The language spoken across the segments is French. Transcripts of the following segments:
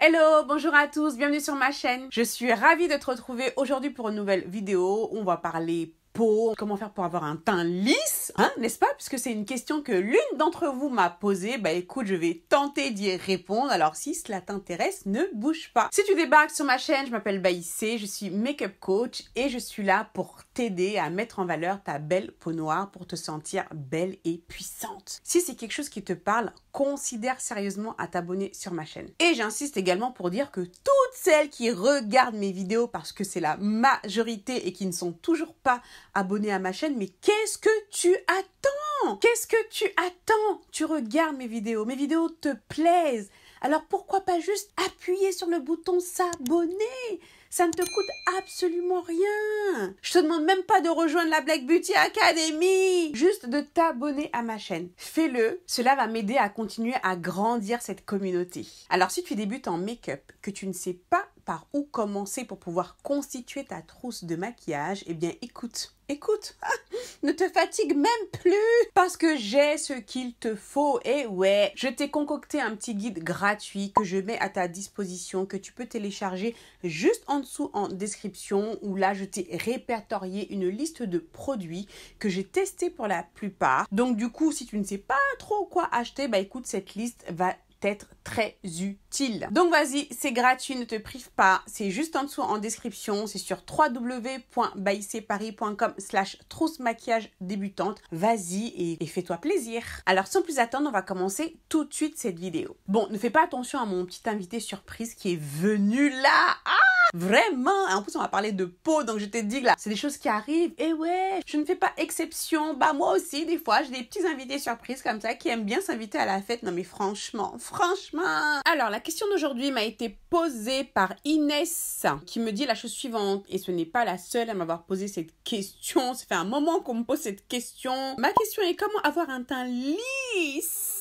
Hello, bonjour à tous, bienvenue sur ma chaîne. Je suis ravie de te retrouver aujourd'hui pour une nouvelle vidéo où on va parler peau, comment faire pour avoir un teint lisse, n'est-ce pas? Puisque c'est une question que l'une d'entre vous m'a posée. Bah écoute, je vais tenter d'y répondre. Alors si cela t'intéresse, ne bouge pas. Si tu débarques sur ma chaîne, je m'appelle Baïssé, je suis make-up coach et je suis là pour t'aider à mettre en valeur ta belle peau noire pour te sentir belle et puissante. Si c'est quelque chose qui te parle, considère sérieusement à t'abonner sur ma chaîne. Et j'insiste également pour dire que toutes celles qui regardent mes vidéos parce que c'est la majorité et qui ne sont toujours pas abonnées à ma chaîne, mais qu'est-ce que tu attends? Qu'est-ce que tu attends? Tu regardes mes vidéos te plaisent. Alors pourquoi pas juste appuyer sur le bouton s'abonner? Ça ne te coûte absolument rien. Je te demande même pas de rejoindre la Black Beauty Academy. Juste de t'abonner à ma chaîne. Fais-le. Cela va m'aider à continuer à grandir cette communauté. Alors si tu débutes en make-up, que tu ne sais pas par où commencer pour pouvoir constituer ta trousse de maquillage, eh bien écoute, ne te fatigue même plus parce que j'ai ce qu'il te faut. Et ouais, je t'ai concocté un petit guide gratuit que je mets à ta disposition, que tu peux télécharger juste en dessous en description, où là je t'ai répertorié une liste de produits que j'ai testés pour la plupart. Donc du coup, si tu ne sais pas trop quoi acheter, bah écoute, cette liste va être très utile. Donc vas-y, c'est gratuit, ne te prive pas. C'est juste en dessous en description. C'est sur www.baisseparis.com/trousse maquillage débutante. Vas-y et fais-toi plaisir. Alors sans plus attendre, on va commencer tout de suite cette vidéo. Bon, ne fais pas attention à mon petit invité surprise qui est venu là. Vraiment. En plus, on va parler de peau, donc je t'ai dit là, c'est des choses qui arrivent. Et ouais, je ne fais pas exception. Bah moi aussi, des fois, j'ai des petits invités surprises comme ça qui aiment bien s'inviter à la fête. Non mais franchement. Alors, la question d'aujourd'hui m'a été posée par Inès qui me dit la chose suivante. Et ce n'est pas la seule à m'avoir posé cette question. Ça fait un moment qu'on me pose cette question. Ma question est: comment avoir un teint lisse?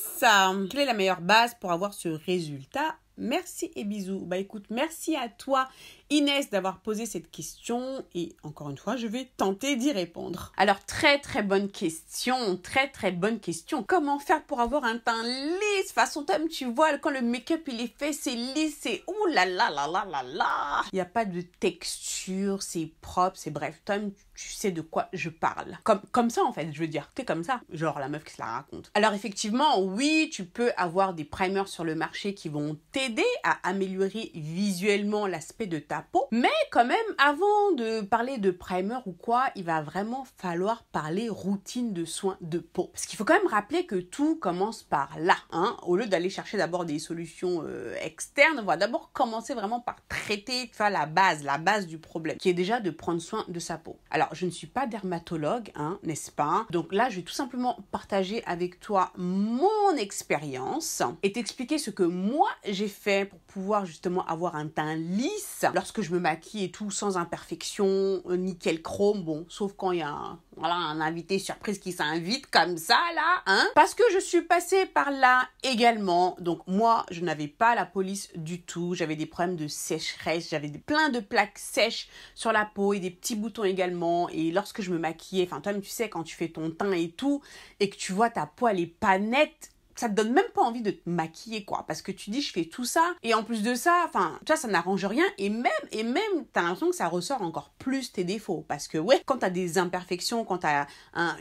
Quelle est la meilleure base pour avoir ce résultat? Merci et bisous. Bah écoute, merci à toi Inès d'avoir posé cette question et encore une fois, je vais tenter d'y répondre. Alors très bonne question, très bonne question. Comment faire pour avoir un teint lisse? Façon Tom, tu vois, quand le make-up il est fait, c'est lisse, c'est ouh là là là là là là. Il n'y a pas de texture, c'est propre, c'est bref. Tom, tu sais de quoi je parle. Comme ça en fait, je veux dire, t'es comme ça. Genre la meuf qui se la raconte. Alors effectivement, oui, tu peux avoir des primers sur le marché qui vont t'aider à améliorer visuellement l'aspect de ta peau. Mais quand même, avant de parler de primer ou quoi, il va vraiment falloir parler routine de soins de peau. Parce qu'il faut quand même rappeler que tout commence par là. Au lieu d'aller chercher d'abord des solutions externes, on va d'abord commencer vraiment par traiter la base du problème, qui est déjà de prendre soin de sa peau. Alors, je ne suis pas dermatologue, n'est-ce pas? Donc là, je vais tout simplement partager avec toi mon expérience et t'expliquer ce que moi j'ai fait pour pouvoir justement avoir un teint lisse lorsque je me maquille et tout sans imperfection, nickel chrome, bon, sauf quand il y a un invité surprise qui s'invite comme ça là, parce que je suis passée par là également. Donc moi, je n'avais pas la peau lisse du tout, j'avais des problèmes de sécheresse, j'avais plein de plaques sèches sur la peau et des petits boutons également. Et lorsque je me maquillais, toi tu sais, quand tu fais ton teint et tout et que tu vois ta peau elle est pas nette, ça te donne même pas envie de te maquiller quoi, parce que tu dis je fais tout ça et en plus de ça, tu vois, ça n'arrange rien et même t'as l'impression que ça ressort encore plus tes défauts, parce que ouais, quand t'as des imperfections, quand t'as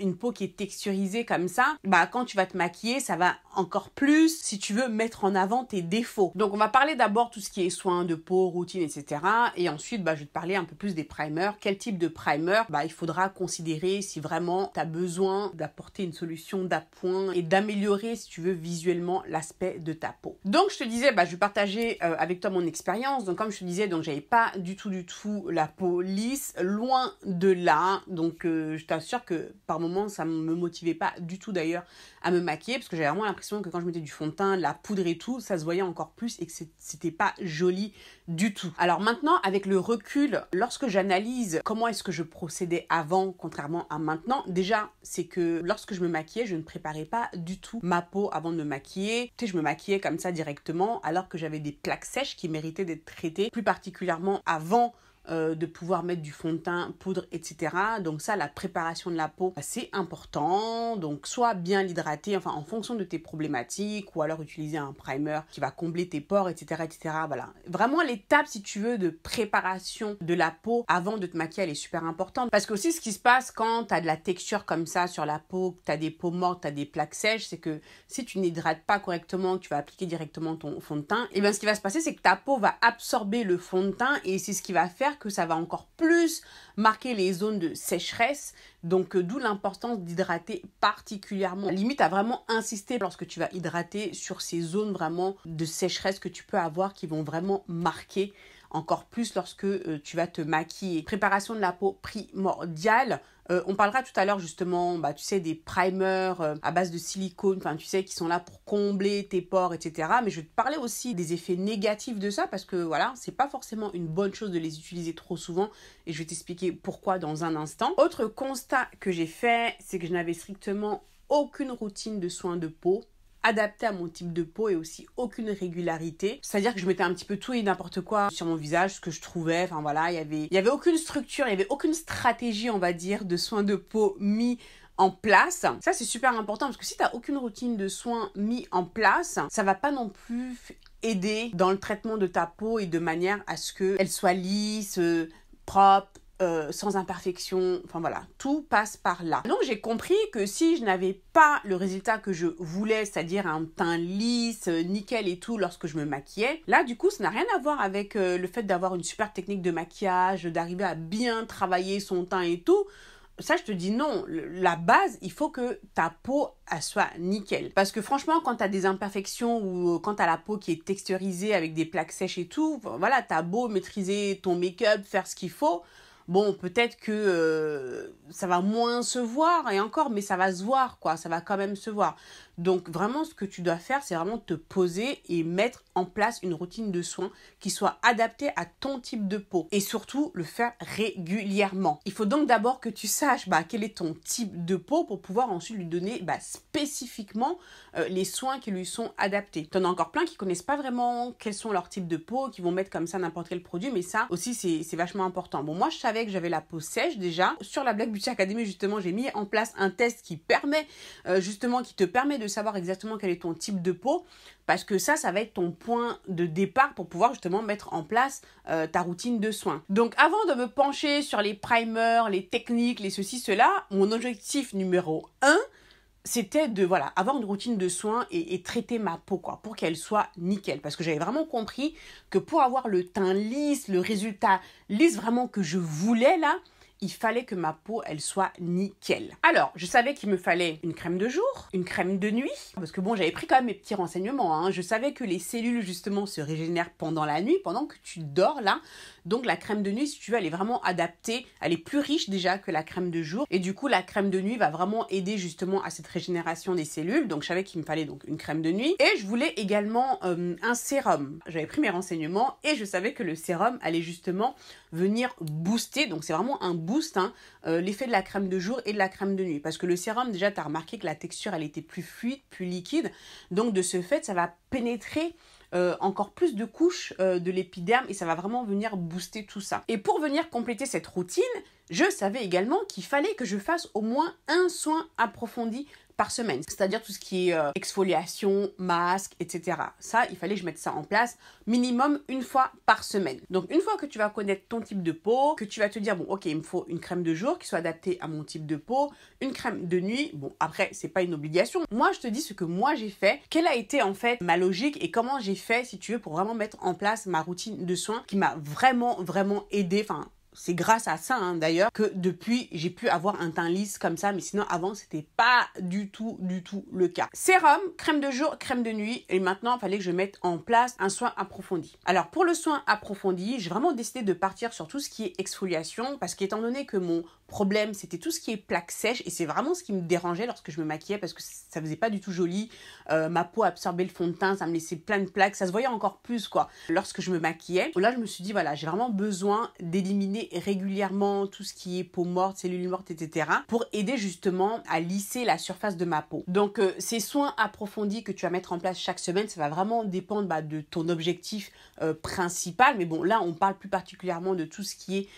une peau qui est texturisée comme ça, bah quand tu vas te maquiller, ça va encore plus, si tu veux, mettre en avant tes défauts. Donc on va parler d'abord tout ce qui est soins de peau, routine, etc. Et ensuite, je vais te parler un peu plus des primers. Quel type de primer il faudra considérer si vraiment t'as besoin d'apporter une solution d'appoint et d'améliorer, si tu veux, visuellement l'aspect de ta peau. Donc je te disais, je vais partager avec toi mon expérience. Donc comme je te disais, donc j'avais pas du tout la peau lisse, loin de là. Donc je t'assure que par moments ça me motivait pas du tout d'ailleurs à me maquiller, parce que j'avais vraiment l'impression que quand je mettais du fond de teint, de la poudre et tout, ça se voyait encore plus et que c'était pas joli du tout. Alors maintenant, avec le recul, lorsque j'analyse comment est-ce que je procédais avant, contrairement à maintenant, déjà, c'est que lorsque je me maquillais, je ne préparais pas du tout ma peau avant de me maquiller. Tu sais, je me maquillais comme ça directement, alors que j'avais des plaques sèches qui méritaient d'être traitées, plus particulièrement avant de pouvoir mettre du fond de teint, poudre, etc. Donc ça, la préparation de la peau, c'est important. Donc soit bien l'hydrater, enfin en fonction de tes problématiques, ou alors utiliser un primer qui va combler tes pores, etc. etc. Voilà. Vraiment l'étape, si tu veux, de préparation de la peau avant de te maquiller, elle est super importante. Parce que aussi, ce qui se passe quand tu as de la texture comme ça sur la peau, que tu as des peaux mortes, tu as des plaques sèches, c'est que si tu n'hydrates pas correctement, que tu vas appliquer directement ton fond de teint, et bien ce qui va se passer, c'est que ta peau va absorber le fond de teint et c'est ce qui va faire que ça va encore plus marquer les zones de sécheresse. Donc d'où l'importance d'hydrater particulièrement. Limite à vraiment insister lorsque tu vas hydrater sur ces zones vraiment de sécheresse que tu peux avoir qui vont vraiment marquer encore plus lorsque tu vas te maquiller. Préparation de la peau primordiale. On parlera tout à l'heure justement, tu sais, des primers à base de silicone, enfin tu sais, qui sont là pour combler tes pores, etc. Mais je vais te parler aussi des effets négatifs de ça parce que voilà, c'est pas forcément une bonne chose de les utiliser trop souvent et je vais t'expliquer pourquoi dans un instant. Autre constat que j'ai fait, c'est que je n'avais strictement aucune routine de soins de peau adapté à mon type de peau et aussi aucune régularité. C'est-à-dire que je mettais un petit peu tout et n'importe quoi sur mon visage, ce que je trouvais. Enfin voilà, il y avait aucune structure, il y avait aucune stratégie, on va dire, de soins de peau mis en place. Ça, c'est super important parce que si tu n'as aucune routine de soins mis en place, ça va pas non plus aider dans le traitement de ta peau et de manière à ce qu'elle soit lisse, propre, sans imperfection, enfin voilà, tout passe par là. Donc j'ai compris que si je n'avais pas le résultat que je voulais, c'est-à-dire un teint lisse, nickel et tout lorsque je me maquillais, là du coup ça n'a rien à voir avec le fait d'avoir une super technique de maquillage, d'arriver à bien travailler son teint et tout. Ça, je te dis non. La base, il faut que ta peau, elle soit nickel. Parce que franchement, quand tu as des imperfections ou quand tu as la peau qui est texturisée avec des plaques sèches et tout, voilà, tu as beau maîtriser ton make-up, faire ce qu'il faut. Bon, peut-être que ça va moins se voir, et encore, mais ça va se voir, quoi. Ça va quand même se voir. Donc, vraiment, ce que tu dois faire, c'est vraiment te poser et mettre en place une routine de soins qui soit adaptée à ton type de peau. Et surtout, le faire régulièrement. Il faut donc d'abord que tu saches quel est ton type de peau pour pouvoir ensuite lui donner spécifiquement les soins qui lui sont adaptés. Tu en as encore plein qui connaissent pas vraiment quels sont leurs types de peau, qui vont mettre comme ça n'importe quel produit, mais ça aussi, c'est vachement important. Bon, moi, je savais que j'avais la peau sèche déjà. Sur la Black Beauty Academy, justement, j'ai mis en place un test qui permet, qui te permet de savoir exactement quel est ton type de peau, parce que ça va être ton point de départ pour pouvoir justement mettre en place ta routine de soins. Donc avant de me pencher sur les primers, les techniques, les ceci, cela, mon objectif numéro 1, c'était de avoir une routine de soins et traiter ma peau, quoi, pour qu'elle soit nickel. Parce que j'avais vraiment compris que pour avoir le teint lisse, le résultat lisse vraiment que je voulais là, il fallait que ma peau, elle soit nickel. Alors, je savais qu'il me fallait une crème de jour, une crème de nuit, parce que bon, j'avais pris quand même mes petits renseignements, hein. Je savais que les cellules, justement, se régénèrent pendant la nuit, pendant que tu dors, là. Donc, la crème de nuit, si tu veux, elle est vraiment adaptée, elle est plus riche déjà que la crème de jour. Et du coup, la crème de nuit va vraiment aider, justement, à cette régénération des cellules. Donc, je savais qu'il me fallait donc une crème de nuit. Et je voulais également un sérum. J'avais pris mes renseignements et je savais que le sérum allait justement venir booster. Donc, c'est vraiment un boost, l'effet de la crème de jour et de la crème de nuit. Parce que le sérum, déjà, tu as remarqué que la texture, elle était plus fluide, plus liquide. Donc, de ce fait, ça va pénétrer encore plus de couches de l'épiderme et ça va vraiment venir booster tout ça. Et pour venir compléter cette routine, je savais également qu'il fallait que je fasse au moins un soin approfondi par semaine, c'est-à-dire tout ce qui est exfoliation, masque, etc. Ça, il fallait que je mette ça en place minimum une fois par semaine. Donc, une fois que tu vas connaître ton type de peau, que tu vas te dire, bon, ok, il me faut une crème de jour qui soit adaptée à mon type de peau, une crème de nuit, bon, après, c'est pas une obligation. Moi, je te dis ce que moi j'ai fait, quelle a été en fait ma logique et comment j'ai fait, si tu veux, pour vraiment mettre en place ma routine de soins qui m'a vraiment, vraiment aidé, c'est grâce à ça, d'ailleurs, que depuis, j'ai pu avoir un teint lisse comme ça. Mais sinon, avant, c'était pas du tout le cas. Sérum, crème de jour, crème de nuit. Et maintenant, il fallait que je mette en place un soin approfondi. Alors, pour le soin approfondi, j'ai vraiment décidé de partir sur tout ce qui est exfoliation. Parce qu'étant donné que mon problème, c'était tout ce qui est plaques sèches. Et c'est vraiment ce qui me dérangeait lorsque je me maquillais. Parce que ça faisait pas du tout joli. Ma peau absorbait le fond de teint. Ça me laissait plein de plaques. Ça se voyait encore plus, quoi, lorsque je me maquillais. Là, je me suis dit, voilà, j'ai vraiment besoin d'éliminer exfolier régulièrement tout ce qui est peau morte, cellules mortes, etc. pour aider justement à lisser la surface de ma peau. Donc, ces soins approfondis que tu vas mettre en place chaque semaine, ça va vraiment dépendre de ton objectif principal. Mais bon, là, on parle plus particulièrement de tout ce qui est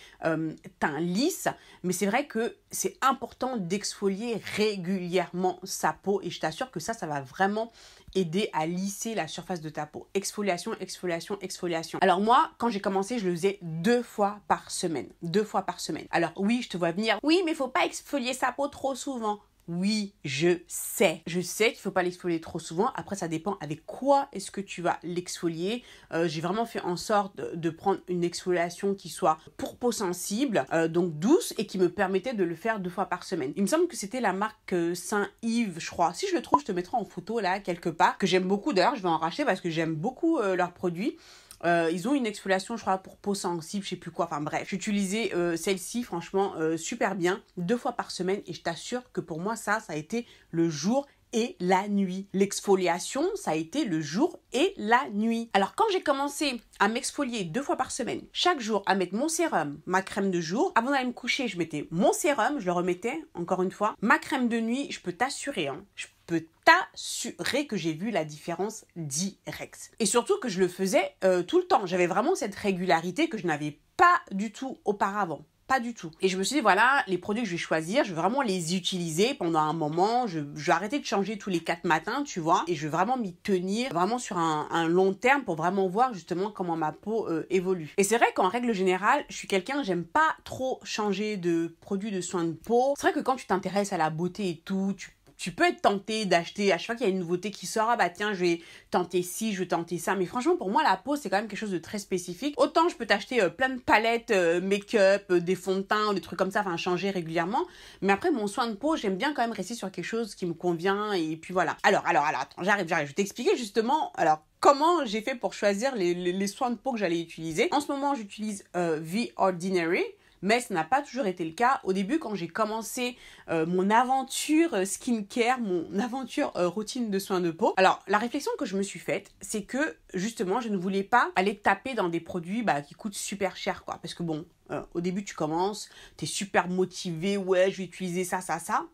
teint lisse. Mais c'est vrai que c'est important d'exfolier régulièrement sa peau et je t'assure que ça va vraiment aider à lisser la surface de ta peau. Exfoliation, exfoliation, exfoliation. Alors moi, quand j'ai commencé, je le faisais 2 fois par semaine. 2 fois par semaine. Alors oui, je te vois venir. Oui, mais il faut pas exfolier sa peau trop souvent. Oui, je sais. Je sais qu'il ne faut pas l'exfolier trop souvent. Après, ça dépend avec quoi est-ce que tu vas l'exfolier. J'ai vraiment fait en sorte de prendre une exfoliation qui soit pour peau sensible, donc douce, et qui me permettait de le faire 2 fois par semaine. Il me semble que c'était la marque Saint-Yves, je crois. Si je le trouve, je te mettrai en photo là, quelque part, que j'aime beaucoup. D'ailleurs, je vais en racheter parce que j'aime beaucoup leurs produits. Ils ont une exfoliation, je crois, pour peau sensible, je sais plus quoi. Enfin bref, j'utilisais celle-ci, franchement, super bien, 2 fois par semaine. Et je t'assure que pour moi, ça a été le jour et la nuit. L'exfoliation, ça a été le jour et la nuit. Alors quand j'ai commencé à m'exfolier 2 fois par semaine, chaque jour à mettre mon sérum, ma crème de jour, avant d'aller me coucher, je mettais mon sérum, je le remettais, encore une fois. Ma crème de nuit, je peux t'assurer, je peux t'assurer que j'ai vu la différence directe. Et surtout que je le faisais tout le temps. J'avais vraiment cette régularité que je n'avais pas du tout auparavant. Pas du tout. Et je me suis dit, voilà, les produits que je vais choisir, je vais vraiment les utiliser pendant un moment. Je vais arrêter de changer tous les 4 matins, tu vois. Et je vais vraiment m'y tenir, vraiment sur un long terme pour vraiment voir justement comment ma peau évolue. Et c'est vrai qu'en règle générale, je suis quelqu'un, j'aime pas trop changer de produits de soins de peau. C'est vrai que quand tu t'intéresses à la beauté et tout, tu peux être tenté d'acheter, à chaque fois qu'il y a une nouveauté qui sort, ah bah tiens, je vais tenter ci, je vais tenter ça. Mais franchement, pour moi, la peau, c'est quand même quelque chose de très spécifique. Autant je peux t'acheter plein de palettes make-up, des fonds de teint, des trucs comme ça, enfin changer régulièrement. Mais après, mon soin de peau, j'aime bien quand même rester sur quelque chose qui me convient. Et puis voilà. Alors, attends, j'arrive. Je vais t'expliquer justement, comment j'ai fait pour choisir les soins de peau que j'allais utiliser. En ce moment, j'utilise The Ordinary. Mais ça n'a pas toujours été le cas. Au début, quand j'ai commencé mon aventure skincare, mon aventure routine de soins de peau, alors la réflexion que je me suis faite, c'est que justement, je ne voulais pas aller taper dans des produits qui coûtent super cher, quoi. Parce que bon, au début, tu commences, tu es super motivé, ouais, je vais utiliser ça,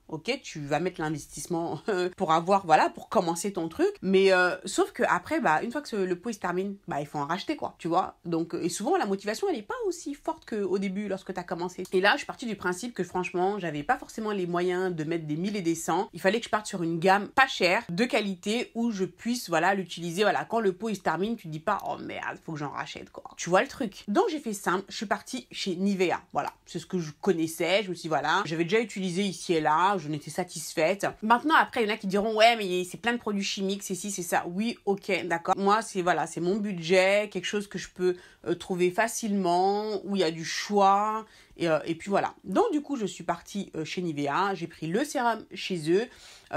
ok, tu vas mettre l'investissement pour commencer ton truc, mais sauf que après, une fois que le pot se termine, il faut en racheter, quoi, tu vois, donc, et souvent, la motivation, elle n'est pas aussi forte qu'au début, lorsque tu as commencé. Et là, je suis partie du principe que franchement, j'avais pas forcément les moyens de mettre des 1000 et des 100, il fallait que je parte sur une gamme pas chère, de qualité, où je puisse, l'utiliser, quand le pot, il se termine, tu te dis pas, oh merde, faut que j'en rachète, quoi. Tu vois le truc. Donc, j'ai fait simple, je suis partie chez Nivea, voilà, c'est ce que je connaissais, je me suis dit, j'avais déjà utilisé ici et là, je n'étais satisfaite. Maintenant, après, il y en a qui diront, ouais, mais c'est plein de produits chimiques, c'est ci, c'est ça. Oui, ok, d'accord. Moi, c'est mon budget, quelque chose que je peux trouver facilement, où il y a du choix, et puis voilà. Donc, du coup, je suis partie chez Nivea, j'ai pris le sérum chez eux,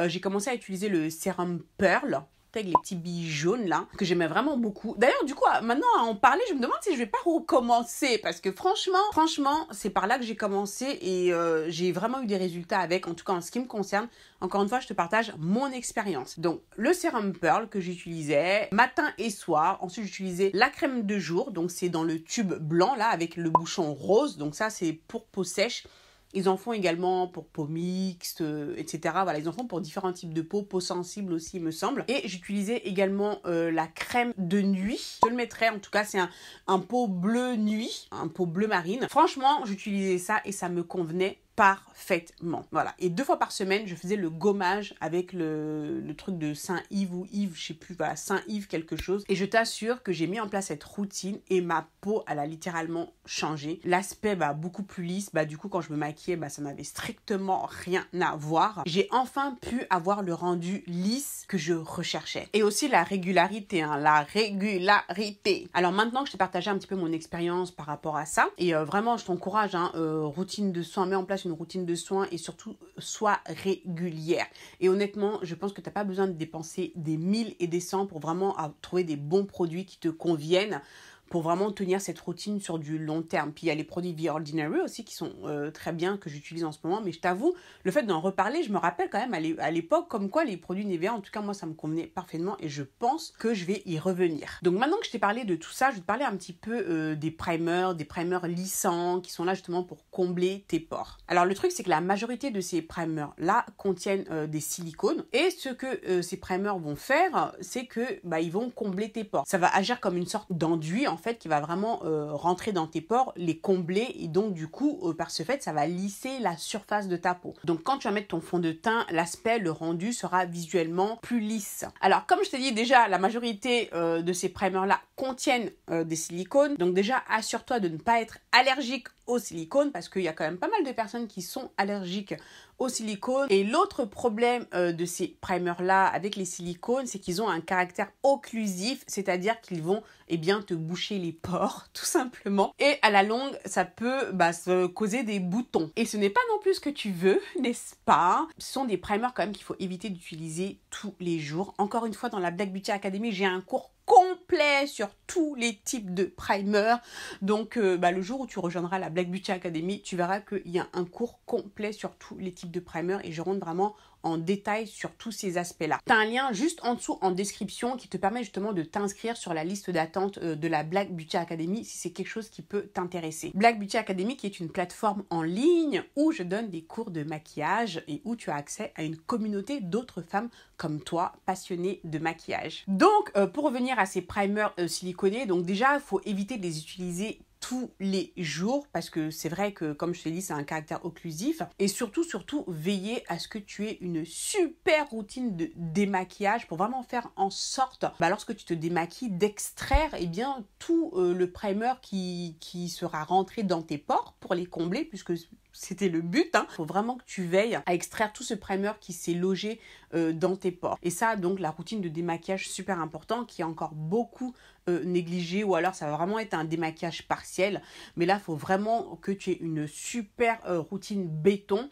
j'ai commencé à utiliser le sérum Pearl, avec les petits billes jaunes là, que j'aimais vraiment beaucoup. D'ailleurs, du coup, maintenant à en parler, je me demande si je vais pas recommencer, parce que franchement, c'est par là que j'ai commencé et j'ai vraiment eu des résultats avec, en tout cas en ce qui me concerne. Encore une fois, je te partage mon expérience. Donc, le sérum Pearl que j'utilisais matin et soir. Ensuite, j'utilisais la crème de jour, donc c'est dans le tube blanc là, avec le bouchon rose. Donc ça, c'est pour peau sèche. Ils en font également pour peau mixte, etc. Voilà, ils en font pour différents types de peau sensible aussi, il me semble. Et j'utilisais également la crème de nuit. Je le mettrai, en tout cas, c'est un pot bleu nuit, un pot bleu marine. Franchement, j'utilisais ça et ça me convenait parfaitement. Voilà. Et 2 fois par semaine, je faisais le gommage avec le truc de Saint-Yves ou Yves, je sais plus, Saint-Yves quelque chose. Et je t'assure que j'ai mis en place cette routine et ma peau, elle a littéralement changé. L'aspect, beaucoup plus lisse. Du coup, quand je me maquillais, ça n'avait strictement rien à voir. J'ai enfin pu avoir le rendu lisse que je recherchais. Et aussi la régularité, la régularité. Alors maintenant que je t'ai partagé un petit peu mon expérience par rapport à ça, et vraiment, je t'encourage, routine de soins, mets en place une routine de soins et surtout sois régulière. Et honnêtement, je pense que tu n'as pas besoin de dépenser des 1000 et des 100 pour vraiment trouver des bons produits qui te conviennent pour vraiment tenir cette routine sur du long terme. Puis il y a les produits The Ordinary aussi qui sont très bien, que j'utilise en ce moment, mais je t'avoue, le fait d'en reparler, je me rappelle quand même à l'époque comme quoi les produits Nivea, en tout cas moi ça me convenait parfaitement et je pense que je vais y revenir. Donc maintenant que je t'ai parlé de tout ça, je vais te parler un petit peu des primers lissants qui sont là justement pour combler tes pores. Alors le truc c'est que la majorité de ces primers là contiennent des silicones et ce que ces primers vont faire, c'est que ils vont combler tes pores. Ça va agir comme une sorte d'enduit en fait qui va vraiment rentrer dans tes pores, les combler et donc du coup par ce fait ça va lisser la surface de ta peau. Donc quand tu vas mettre ton fond de teint, l'aspect, le rendu sera visuellement plus lisse. Alors comme je t'ai dit déjà, la majorité de ces primers là contiennent des silicones, donc déjà assure-toi de ne pas être allergique au silicone parce qu'il y a quand même pas mal de personnes qui sont allergiques au silicone. Et l'autre problème de ces primers là avec les silicones, c'est qu'ils ont un caractère occlusif, c'est-à-dire qu'ils vont te boucher les pores tout simplement, et à la longue ça peut se causer des boutons et ce n'est pas non plus ce que tu veux, n'est-ce pas? Ce sont des primers quand même qu'il faut éviter d'utiliser tous les jours. Encore une fois, dans la Black Beauty Academy, j'ai un cours complet sur tous les types de primers. Donc le jour où tu rejoindras la Black Beauty Academy, tu verras qu'il y a un cours complet sur tous les types de primers et je rentre vraiment en détail sur tous ces aspects-là. Tu as un lien juste en dessous en description qui te permet justement de t'inscrire sur la liste d'attente de la Black Beauty Academy si c'est quelque chose qui peut t'intéresser. Black Beauty Academy qui est une plateforme en ligne où je donne des cours de maquillage et où tu as accès à une communauté d'autres femmes comme toi passionnées de maquillage. Donc pour revenir à ces primers siliconés, donc déjà il faut éviter de les utiliser tous les jours parce que c'est vrai que comme je t'ai dit c'est un caractère occlusif et surtout veiller à ce que tu aies une super routine de démaquillage pour vraiment faire en sorte lorsque tu te démaquilles d'extraire tout le primer qui sera rentré dans tes pores pour les combler puisque c'était le but. Il faut vraiment que tu veilles à extraire tout ce primer qui s'est logé dans tes pores. Et ça, donc, la routine de démaquillage super important qui est encore beaucoup négligée ou alors ça va vraiment être un démaquillage partiel. Mais là, il faut vraiment que tu aies une super routine béton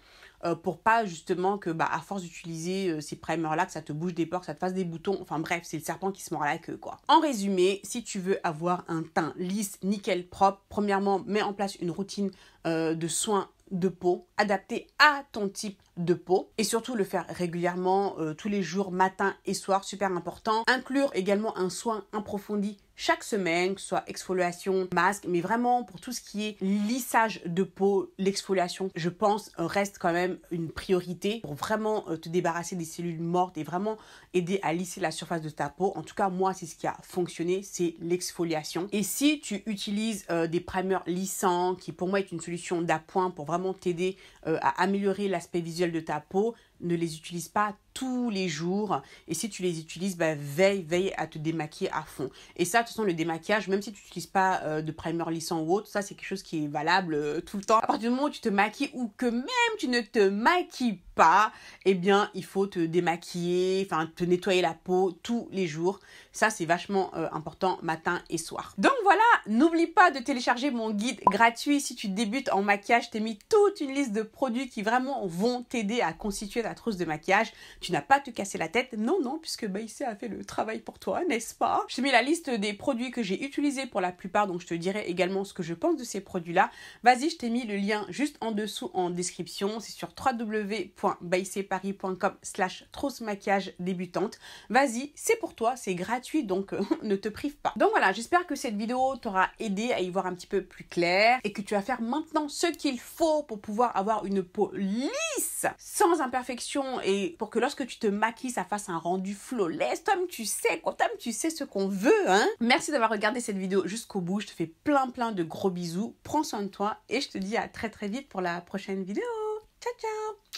pour pas justement que à force d'utiliser ces primers là que ça te bouge des pores, que ça te fasse des boutons, enfin bref, c'est le serpent qui se mord la queue quoi. En résumé, si tu veux avoir un teint lisse, nickel, propre, premièrement, mets en place une routine de soins de peau adaptée à ton type de peau et surtout le faire régulièrement tous les jours, matin et soir, super important. Inclure également un soin approfondi chaque semaine, que ce soit exfoliation, masque, mais vraiment pour tout ce qui est lissage de peau, l'exfoliation, je pense, reste quand même une priorité pour vraiment te débarrasser des cellules mortes et vraiment aider à lisser la surface de ta peau. En tout cas, moi, c'est ce qui a fonctionné, c'est l'exfoliation. Et si tu utilises des primers lissants, qui pour moi est une solution d'appoint pour vraiment t'aider à améliorer l'aspect visuel de ta peau, ne les utilise pas tous les jours et si tu les utilises, veille à te démaquiller à fond. Et ça, de toute façon, le démaquillage, même si tu n'utilises pas de primer lissant ou autre, ça c'est quelque chose qui est valable tout le temps. À partir du moment où tu te maquilles ou que même tu ne te maquilles pas, il faut te démaquiller, te nettoyer la peau tous les jours. Ça, c'est vachement important matin et soir. Donc voilà, n'oublie pas de télécharger mon guide gratuit. Si tu débutes en maquillage, je t'ai mis toute une liste de produits qui vraiment vont t'aider à constituer ta trousse de maquillage. Tu n'as pas à te casser la tête. Non, puisque Baïsé a fait le travail pour toi, n'est-ce pas? Je t'ai mis la liste des produits que j'ai utilisés pour la plupart, donc je te dirai également ce que je pense de ces produits-là. Vas-y, je t'ai mis le lien juste en dessous en description. C'est sur www.baïséparis.com/trousse maquillage débutante. Vas-y, c'est pour toi, c'est gratuit, donc ne te prive pas. Donc voilà, j'espère que cette vidéo t'aura aidé à y voir un petit peu plus clair et que tu vas faire maintenant ce qu'il faut pour pouvoir avoir une peau lisse, sans imperfection et pour que lorsque tu te maquilles, ça fasse un rendu flawless. Tom, tu sais ce qu'on veut, hein. Merci d'avoir regardé cette vidéo jusqu'au bout. Je te fais plein de gros bisous. Prends soin de toi et je te dis à très vite pour la prochaine vidéo. Ciao, ciao.